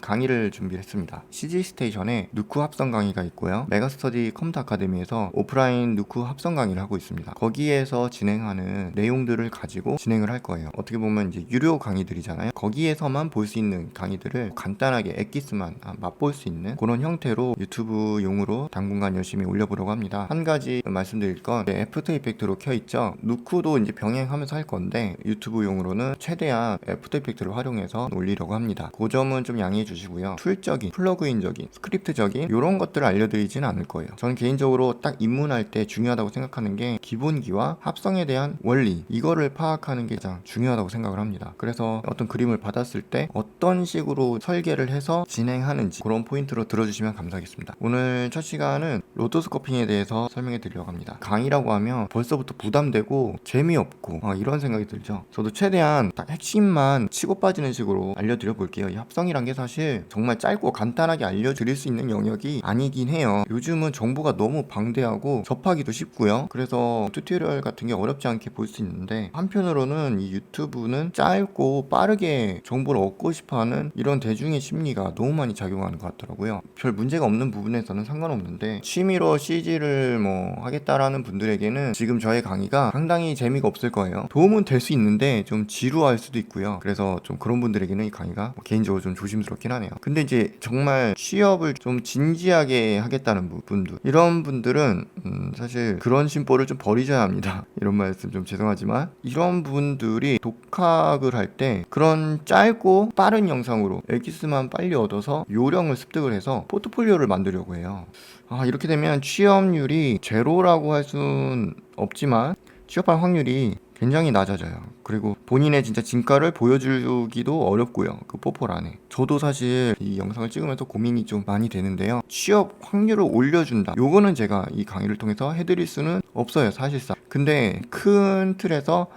강의를 준비했습니다. CG 스테이션에 누쿠 합성 강의가 있고요. 메가스터디 컴퓨터 아카데미에서 오프라인 누쿠 합성 강의를 하고 있습니다. 거기에서 진행하는 내용들을 가지고 진행을 할 거예요. 어떻게 보면 이제 유료 강의들이잖아요. 거기에서만 볼 수 있는 강의들을 간단하게 엑기스만 맛볼 수 있는 그런 형태로 유튜브용으로 당분간 열심히 올려보려고 합니다. 한 가지 말씀드릴 건 애프터 이펙트로 켜있죠. 누쿠도 이제 병행하면서 할 건데 유튜브용으로는 최대한 애프터 이펙트를 활용해서 올리려고 합니다. 그 점은 좀 양해해 주시고요. 툴적인, 플러그인적인, 스크립트적인 이런 것들을 알려드리지는 않을 거예요. 저는 개인적으로 딱 입문할 때 중요하다고 생각하는 게 기본기와 합성에 대한 원리, 이거를 파악하는 게 가장 중요하다고 생각을 합니다. 그래서 어떤 그림을 받았을 때 어떤 식으로 설계를 해서 진행하는지 그런 포인트로 들어주시면 감사하겠습니다. 오늘 첫 시간은 로토스코핑에 대해서 설명해 드리려고 합니다. 강의라고 하면 벌써부터 부담되고 재미없고 이런 생각이 들죠. 저도 최대한 딱 핵심만 치고 빠지는 식으로 알려드려 볼게요. 이 합성이란 게 사실 정말 짧고 간단하게 알려드릴 수 있는 영역이 아니긴 해요. 요즘은 정보가 너무 방대하고 접하기도 쉽고요. 그래서 튜토리얼 같은 게 어렵지 않게 볼 수 있는데, 한편으로는 이 유튜브는 짧고 빠르게 정보를 얻고 싶어하는 이런 대중의 심리가 너무 많이 작용하는 것 같더라고요. 별 문제가 없는 부분에서는 상관없는데 취미로 CG를 하겠다라는 분들에게는 지금 저의 강의가 상당히 재미가 없을 거예요. 도움은 될 수 있는데 좀 지루할 수도 있고요. 그래서 좀 그런 분들에게는 이 강의가 개인적으로 좀 조심스럽긴 하네요. 근데 이제 정말 취업을 좀 진지하게 하겠다는 분들, 이런 분들은 사실 그런 심보를 좀 버리셔야 합니다. 이런 말씀 좀 죄송하지만, 이런 분들이 독학을 할 때 그런 짧고 빠른 영상으로 엑기스만 빨리 얻어서 요령을 습득을 해서 포트폴리오를 만들려고 해요. 이렇게 되면 취업률이 제로라고 할 수는 없지만 취업할 확률이 굉장히 낮아져요. 그리고 본인의 진짜 진가를 보여주기도 어렵고요. 그 뽀뽀 안에. 저도 사실 이 영상을 찍으면서 고민이 좀 많이 되는데요. 취업 확률을 올려준다, 요거는 제가 이 강의를 통해서 해드릴 수는 없어요, 사실상. 근데 큰 틀에서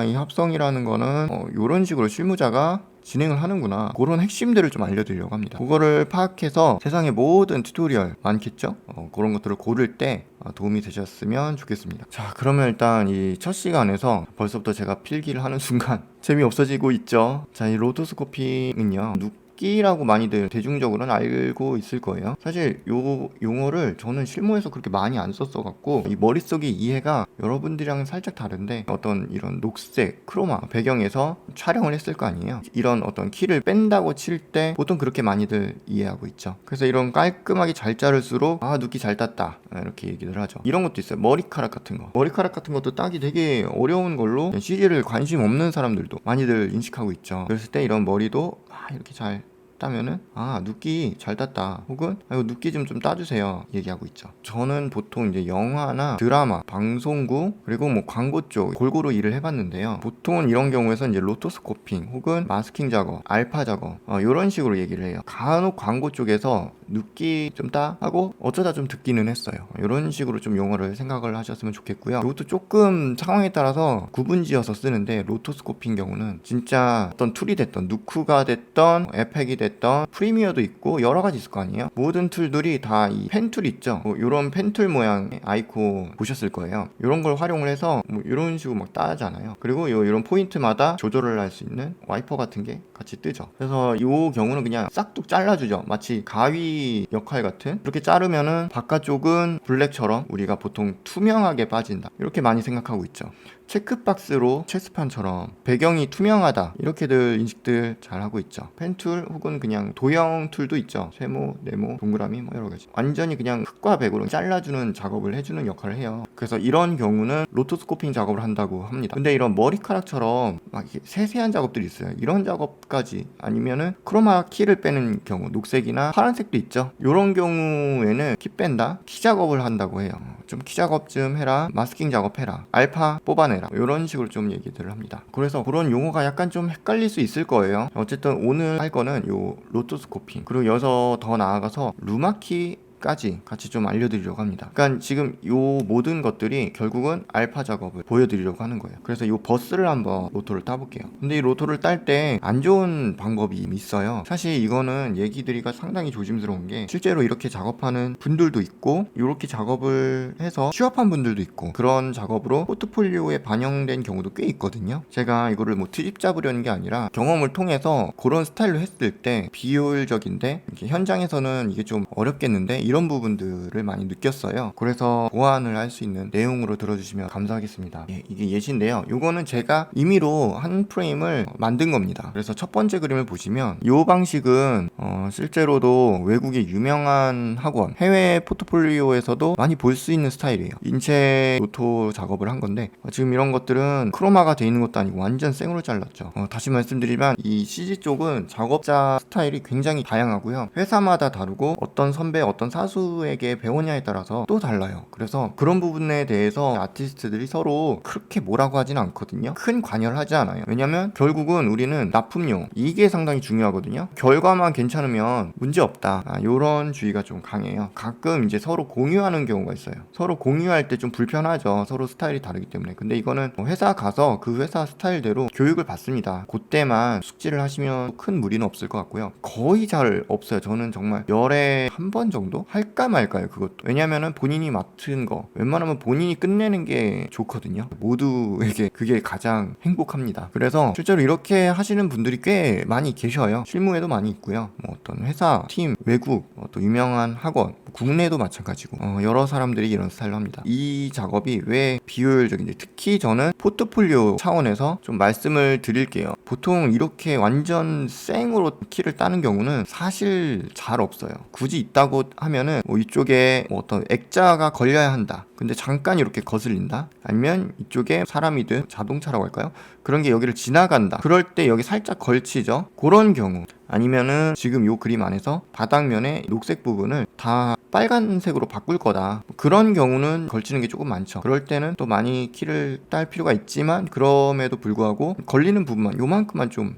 이 합성이라는 거는 요런 식으로 실무자가 진행을 하는구나, 그런 핵심들을 좀 알려드리려고 합니다. 그거를 파악해서 세상의 모든 튜토리얼 많겠죠? 그런 것들을 고를 때 도움이 되셨으면 좋겠습니다. 자, 그러면 일단 이 첫 시간에서 벌써부터 제가 필기를 하는 순간 재미없어지고 있죠. 자, 이 로토스코핑은요, 기라고 많이들 대중적으로는 알고 있을 거예요. 사실 요 용어를 저는 실무에서 그렇게 많이 안 썼어 갖고 이 머릿속의 이해가 여러분들이랑 살짝 다른데, 어떤 이런 녹색 크로마 배경에서 촬영을 했을 거 아니에요. 이런 어떤 키를 뺀다고 칠 때 보통 그렇게 많이들 이해하고 있죠. 그래서 이런 깔끔하게 잘 자를수록 눕기 잘 땄다, 이렇게 얘기를 하죠. 이런 것도 있어요. 머리카락 같은 것도 따기 되게 어려운 걸로 CG를 관심 없는 사람들도 많이들 인식하고 있죠. 그랬을 때 이런 머리도 이렇게 잘 따면은 눕기 잘 땄다, 혹은 이거 눕기 좀 따주세요, 얘기하고 있죠. 저는 보통 이제 영화나 드라마, 방송국, 그리고 광고 쪽 골고루 일을 해봤는데요. 보통은 이런 경우에서 이제 로토스코핑 혹은 마스킹 작업, 알파 작업 이런 식으로 얘기를 해요. 간혹 광고 쪽에서 눕기 좀 따 하고 어쩌다 좀 듣기는 했어요. 이런 식으로 좀 용어를 생각을 하셨으면 좋겠고요. 이것도 조금 상황에 따라서 구분지어서 쓰는데, 로토스코핑 경우는 진짜 어떤 툴이 됐던, 누쿠가 됐던, 에펙이 됐던, 프리미어도 있고 여러 가지 있을 거 아니에요. 모든 툴들이 다 이 펜툴 있죠. 이런 펜툴 모양의 아이콘 보셨을 거예요. 이런 걸 활용을 해서 이런 식으로 따잖아요. 그리고 이런 포인트마다 조절을 할 수 있는 와이퍼 같은 게 같이 뜨죠. 그래서 이 경우는 그냥 싹둑 잘라주죠. 마치 가위 역할 같은. 그렇게 자르면은 바깥쪽은 블랙처럼 우리가 보통 투명하게 빠진다, 이렇게 많이 생각하고 있죠. 체크박스로 체스판처럼 배경이 투명하다, 이렇게들 인식들 잘 하고 있죠. 펜툴 혹은 그냥 도형 툴도 있죠. 세모, 네모, 동그라미 여러 가지. 완전히 그냥 흑과 백으로 잘라주는 작업을 해주는 역할을 해요. 그래서 이런 경우는 로토스코핑 작업을 한다고 합니다. 근데 이런 머리카락처럼 세세한 작업들이 있어요. 이런 작업까지 아니면은 크로마 키를 빼는 경우, 녹색이나 파란색도 있죠. 이런 경우에는 키 뺀다, 키 작업을 한다고 해요. 좀 키 작업 좀 해라, 마스킹 작업 해라, 알파 뽑아내라, 이런 식으로 좀 얘기들을 합니다. 그래서 그런 용어가 약간 좀 헷갈릴 수 있을 거예요. 어쨌든 오늘 할 거는 요 로토스코핑, 그리고 여기서 더 나아가서 루마키 까지 같이 좀 알려드리려고 합니다. 그러니까 지금 요 모든 것들이 결국은 알파 작업을 보여드리려고 하는 거예요. 그래서 요 버스를 한번 로토를 따볼게요. 근데 이 로토를 딸 때 안 좋은 방법이 있어요. 사실 이거는 얘기 드리기가 상당히 조심스러운 게 실제로 이렇게 작업하는 분들도 있고 이렇게 작업을 해서 취업한 분들도 있고 그런 작업으로 포트폴리오에 반영된 경우도 꽤 있거든요. 제가 이거를 뭐 트집 잡으려는 게 아니라 경험을 통해서 그런 스타일로 했을 때 비효율적인데 이렇게 현장에서는 이게 좀 어렵겠는데 이런 부분들을 많이 느꼈어요. 그래서 보완을 할 수 있는 내용으로 들어주시면 감사하겠습니다. 예, 이게 예시인데요. 이거는 제가 임의로 한 프레임을 만든 겁니다. 그래서 첫 번째 그림을 보시면 이 방식은 실제로도 외국의 유명한 학원 해외 포트폴리오에서도 많이 볼 수 있는 스타일이에요. 인체 로토 작업을 한 건데 지금 이런 것들은 크로마가 돼 있는 것도 아니고 완전 생으로 잘랐죠. 다시 말씀드리면 이 CG 쪽은 작업자 스타일이 굉장히 다양하고요. 회사마다 다르고 어떤 선배 어떤 사수에게 배우냐에 따라서 또 달라요. 그래서 그런 부분에 대해서 아티스트들이 서로 그렇게 뭐라고 하진 않거든요. 큰 관여를 하지 않아요. 왜냐면 결국은 우리는 납품용 이게 상당히 중요하거든요. 결과만 괜찮으면 문제 없다. 이런 주의가 좀 강해요. 가끔 이제 서로 공유하는 경우가 있어요. 서로 공유할 때 좀 불편하죠. 서로 스타일이 다르기 때문에. 근데 이거는 회사 가서 그 회사 스타일대로 교육을 받습니다. 그때만 숙지를 하시면 큰 무리는 없을 것 같고요. 거의 잘 없어요. 저는 정말 열에 한 번 정도 할까 말까요. 그것도. 왜냐면은 본인이 맡은 거 웬만하면 본인이 끝내는 게 좋거든요. 모두에게 그게 가장 행복합니다. 그래서 실제로 이렇게 하시는 분들이 꽤 많이 계셔요. 실무에도 많이 있고요. 뭐 어떤 회사, 팀, 외국, 또 유명한 학원, 국내도 마찬가지고 여러 사람들이 이런 스타일로 합니다. 이 작업이 왜 비효율적인지 특히 저는 포트폴리오 차원에서 좀 말씀을 드릴게요. 보통 이렇게 완전 생으로 키를 따는 경우는 사실 잘 없어요. 굳이 있다고 하면은 뭐 이쪽에 뭐 어떤 액자가 걸려야 한다. 근데 잠깐 이렇게 거슬린다. 아니면 이쪽에 사람이든 자동차라고 할까요? 그런 게 여기를 지나간다. 그럴 때 여기 살짝 걸치죠. 그런 경우. 아니면은 지금 요 그림 안에서 바닥면에 녹색 부분을 다 빨간색으로 바꿀 거다. 그런 경우는 걸치는 게 조금 많죠. 그럴 때는 또 많이 키를 딸 필요가 있지만 그럼에도 불구하고 걸리는 부분만 요만큼만 좀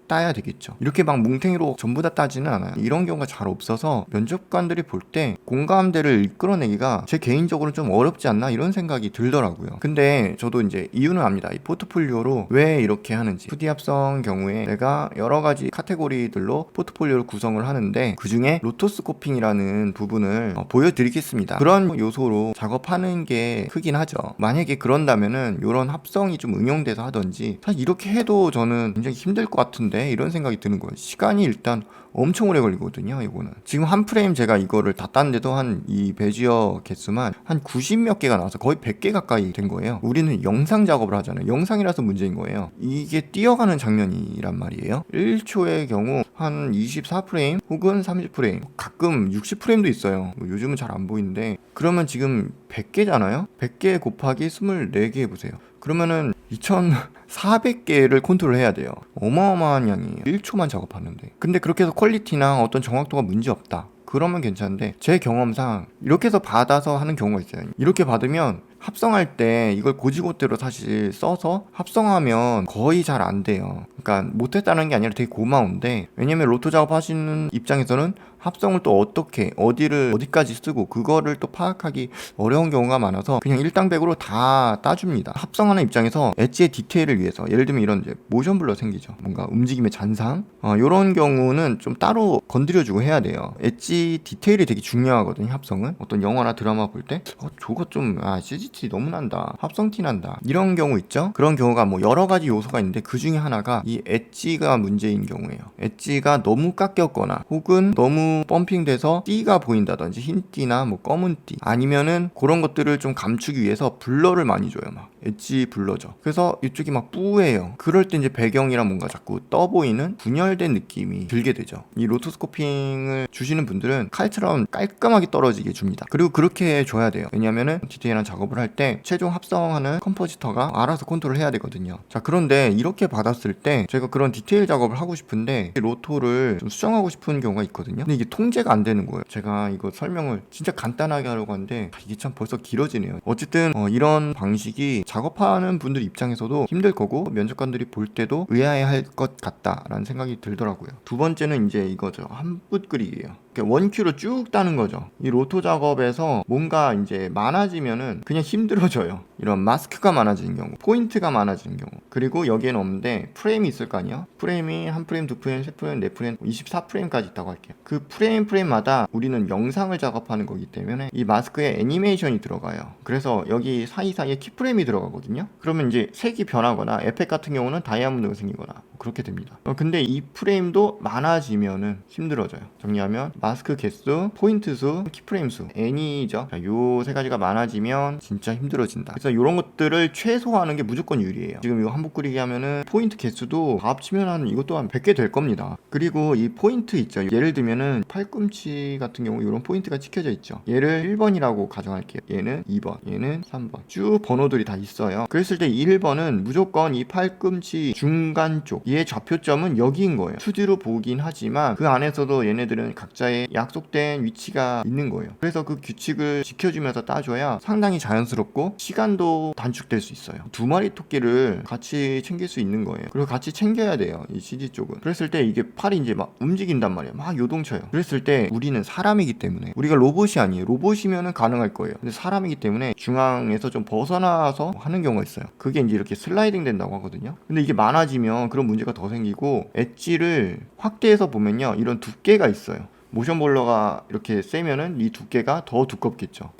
따야 되겠죠. 이렇게 막 뭉탱이로 전부 다 따지는 않아요. 이런 경우가 잘 없어서 면접관들이 볼 때 공감대를 이끌어내기가 제 개인적으로 좀 어렵지 않나 이런 생각이 들더라고요. 근데 저도 이제 이유는 압니다. 이 포트폴리오로 왜 이렇게 하는지. 2D 합성 경우에 내가 여러 가지 카테고리들로 포트폴리오를 구성을 하는데 그 중에 로토스코핑이라는 부분을 보여드리겠습니다. 그런 요소로 작업하는 게 크긴 하죠. 만약에 그런다면은 이런 합성이 좀 응용돼서 하던지 사실 이렇게 해도 저는 굉장히 힘들 것 같은데 이런 생각이 드는 거예요. 시간이 일단 엄청 오래 걸리거든요. 이거는 지금 한 프레임 제가 이거를 다 땄는데도 한 이 베지어 개수만 한 90 몇 개가 나와서 거의 100개 가까이 된 거예요. 우리는 영상 작업을 하잖아요. 영상이라서 문제인 거예요. 이게 뛰어가는 장면이란 말이에요. 1초의 경우 한 24프레임 혹은 30프레임 가끔 60프레임도 있어요. 요즘은 잘 안 보이는데 그러면 지금 100개잖아요. 100개 곱하기 24개 해보세요. 그러면은 2400개를 컨트롤해야 돼요. 어마어마한 양이에요. 1초만 작업하는데. 근데 그렇게 해서 퀄리티나 어떤 정확도가 문제 없다. 그러면 괜찮은데 제 경험상 이렇게 해서 받아서 하는 경우가 있어요. 이렇게 받으면 합성할 때 이걸 고지고대로 사실 써서 합성하면 거의 잘 안 돼요. 그러니까 못했다는 게 아니라 되게 고마운데 왜냐면 로또 작업하시는 입장에서는 합성을 또 어떻게 어디까지 쓰고 그거를 또 파악하기 어려운 경우가 많아서 그냥 일당백으로 다 따줍니다. 합성하는 입장에서 엣지의 디테일을 위해서 예를 들면 이런 이제 모션 블러 생기죠. 뭔가 움직임의 잔상 이런 경우는 좀 따로 건드려주고 해야 돼요. 엣지 디테일이 되게 중요하거든요. 합성은 어떤 영화나 드라마 볼 때 저거 좀 CGT 너무 난다. 합성티 난다. 이런 경우 있죠. 그런 경우가 뭐 여러 가지 요소가 있는데 그 중에 하나가 이 엣지가 문제인 경우예요. 엣지가 너무 깎였거나 혹은 너무 펌핑돼서 띠가 보인다든지 흰 띠나 뭐 검은 띠 아니면은 그런 것들을 좀 감추기 위해서 블러를 많이 줘요. 막 엣지 블러죠. 그래서 이쪽이 막 뿌해요. 그럴 때 이제 배경이랑 뭔가 자꾸 떠 보이는 분열된 느낌이 들게 되죠. 이 로토스코핑을 주시는 분들은 칼처럼 깔끔하게 떨어지게 줍니다. 그리고 그렇게 줘야 돼요. 왜냐면은 디테일한 작업을 할 때 최종 합성하는 컴포지터가 알아서 컨트롤 해야 되거든요. 자, 그런데 이렇게 받았을 때 제가 그런 디테일 작업을 하고 싶은데 로토를 좀 수정하고 싶은 경우가 있거든요. 근데 이게 통제가 안 되는 거예요. 제가 이거 설명을 진짜 간단하게 하려고 하는데 이게 참 벌써 길어지네요. 어쨌든 이런 방식이 작업하는 분들 입장에서도 힘들 거고 면접관들이 볼 때도 의아해 할 것 같다라는 생각이 들더라고요. 두 번째는 이제 이거죠. 한붓 그리기예요. 이렇게 원큐로 쭉 따는 거죠. 이 로또 작업에서 뭔가 이제 많아지면은 그냥 힘들어져요. 이런 마스크가 많아지는 경우, 포인트가 많아지는 경우, 그리고 여기에는 없는데 프레임이 있을 거 아니에요. 프레임이 한 프레임, 두 프레임, 세 프레임, 네 프레임, 24프레임까지 있다고 할게요. 그 프레임마다 우리는 영상을 작업하는 거기 때문에 이 마스크에 애니메이션이 들어가요. 그래서 여기 사이사이에 키프레임이 들어가거든요. 그러면 이제 색이 변하거나 에펙 같은 경우는 다이아몬드가 생기거나 그렇게 됩니다. 근데 이 프레임도 많아지면은 힘들어져요. 정리하면 마스크 개수, 포인트 수, 키프레임 수, 애니죠. 요 세 가지가 많아지면 진짜 힘들어진다. 그래서 이런 것들을 최소화하는 게 무조건 유리해요. 지금 이거 한복 그리기 하면은 포인트 개수도 다 합치면 한 이것도 한 100개 될 겁니다. 그리고 이 포인트 있죠. 예를 들면은 팔꿈치 같은 경우 이런 포인트가 찍혀져 있죠. 얘를 1번이라고 가정할게요. 얘는 2번, 얘는 3번. 쭉 번호들이 다 있어요. 그랬을 때 1번은 무조건 이 팔꿈치 중간 쪽, 얘의 좌표점은 여기인 거예요. 2D로 보긴 하지만 그 안에서도 얘네들은 각자의 약속된 위치가 있는 거예요. 그래서 그 규칙을 지켜주면서 따줘야 상당히 자연스럽고 시간도 단축될 수 있어요. 두 마리 토끼를 같이 챙길 수 있는 거예요. 그리고 같이 챙겨야 돼요. 이 CG 쪽은. 그랬을 때 이게 팔이 이제 막 움직인단 말이에요. 막 요동쳐요. 그랬을 때 우리는 사람이기 때문에, 우리가 로봇이 아니에요. 로봇이면은 가능할 거예요. 근데 사람이기 때문에 중앙에서 좀 벗어나서 하는 경우가 있어요. 그게 이제 이렇게 슬라이딩 된다고 하거든요. 근데 이게 많아지면 그런 문제가 더 생기고, 엣지를 확대해서 보면요, 이런 두께가 있어요. 모션 블러가 이렇게 세면은 이 두께가 더 두껍겠죠.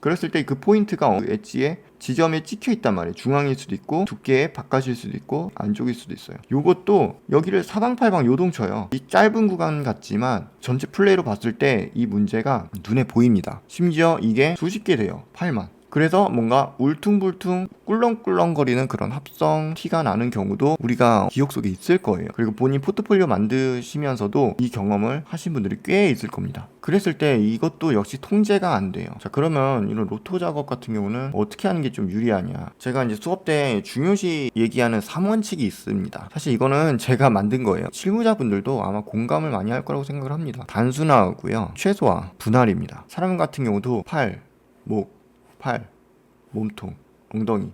그랬을 때 그 포인트가 엣지에 지점에 찍혀 있단 말이에요. 중앙일 수도 있고 두께의 바깥일 수도 있고 안쪽일 수도 있어요. 요것도 여기를 사방팔방 요동쳐요. 이 짧은 구간 같지만 전체 플레이로 봤을 때 이 문제가 눈에 보입니다. 심지어 이게 수십 개 돼요. 팔만. 그래서 뭔가 울퉁불퉁 꿀렁꿀렁거리는 그런 합성 티가 나는 경우도 우리가 기억 속에 있을 거예요. 그리고 본인 포트폴리오 만드시면서도 이 경험을 하신 분들이 꽤 있을 겁니다. 그랬을 때 이것도 역시 통제가 안 돼요. 자, 그러면 이런 로또 작업 같은 경우는 어떻게 하는 게 좀 유리하냐. 제가 이제 수업 때 중요시 얘기하는 3원칙이 있습니다. 사실 이거는 제가 만든 거예요. 실무자분들도 아마 공감을 많이 할 거라고 생각을 합니다. 단순화하고요, 최소화, 분할입니다. 사람 같은 경우도 팔, 목, 팔, 몸통, 엉덩이,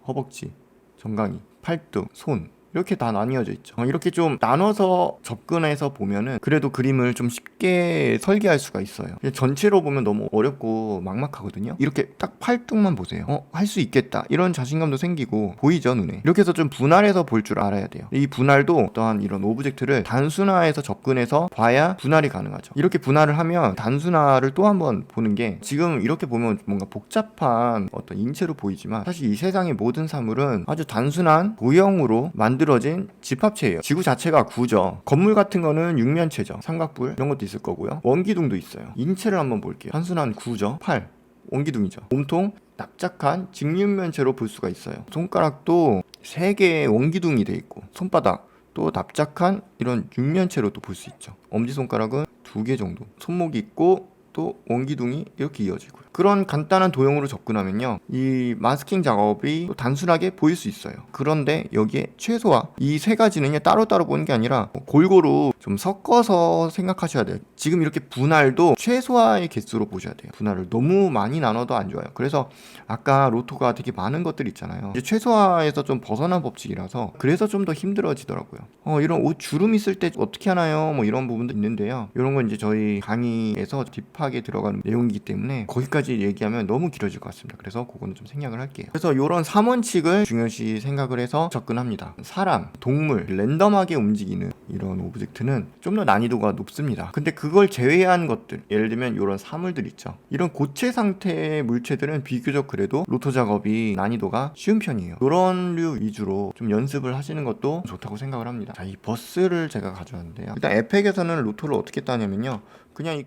허벅지, 정강이, 팔뚝, 손, 이렇게 다 나뉘어져 있죠. 이렇게 좀 나눠서 접근해서 보면은 그래도 그림을 좀 쉽게 설계할 수가 있어요. 전체로 보면 너무 어렵고 막막하거든요. 이렇게 딱 팔뚝만 보세요. 할 수 있겠다, 이런 자신감도 생기고 보이죠, 눈에. 이렇게 해서 좀 분할해서 볼 줄 알아야 돼요. 이 분할도 어떠한 이런 오브젝트를 단순화해서 접근해서 봐야 분할이 가능하죠. 이렇게 분할을 하면 단순화를 또 한번 보는 게, 지금 이렇게 보면 뭔가 복잡한 어떤 인체로 보이지만 사실 이 세상의 모든 사물은 아주 단순한 도형으로 만들어진 집합체예요. 지구 자체가 구죠. 건물 같은 거는 육면체죠. 삼각뿔 이런 것도 있을 거고요. 원기둥도 있어요. 인체를 한번 볼게요. 단순한 구죠. 팔, 원기둥이죠. 몸통, 납작한 직육면체로 볼 수가 있어요. 손가락도 3개의 원기둥이 돼 있고, 손바닥 또 납작한 이런 육면체로도 볼 수 있죠. 엄지손가락은 2개 정도, 손목이 있고 또 원기둥이 이렇게 이어지고요. 그런 간단한 도형으로 접근하면요, 이 마스킹 작업이 또 단순하게 보일 수 있어요. 그런데 여기에 최소화, 이 세 가지는요 따로따로 보는 게 아니라 골고루 좀 섞어서 생각하셔야 돼요. 지금 이렇게 분할도 최소화의 개수로 보셔야 돼요. 분할을 너무 많이 나눠도 안 좋아요. 그래서 아까 로또가 되게 많은 것들 있잖아요. 이제 최소화에서 좀 벗어난 법칙이라서 그래서 좀 더 힘들어지더라고요. 이런 옷 주름 있을 때 어떻게 하나요? 뭐 이런 부분도 있는데요. 이런 건 이제 저희 강의에서 딥하게 들어가는 내용이기 때문에 거기까지 얘기하면 너무 길어질 것 같습니다. 그래서 그거는 좀 생략을 할게요. 그래서 이런 3원칙을 중요시 생각을 해서 접근합니다. 사람, 동물, 랜덤하게 움직이는 이런 오브젝트는 좀 더 난이도가 높습니다. 근데 그걸 제외한 것들, 예를 들면 이런 사물들 있죠. 이런 고체 상태의 물체들은 비교적 그래도 로또 작업이 난이도가 쉬운 편이에요. 이런 류 위주로 좀 연습을 하시는 것도 좋다고 생각을 합니다. 자, 이 버스를 제가 가져왔는데요. 일단 에펙에서는 로또를 어떻게 따냐면요, 그냥 이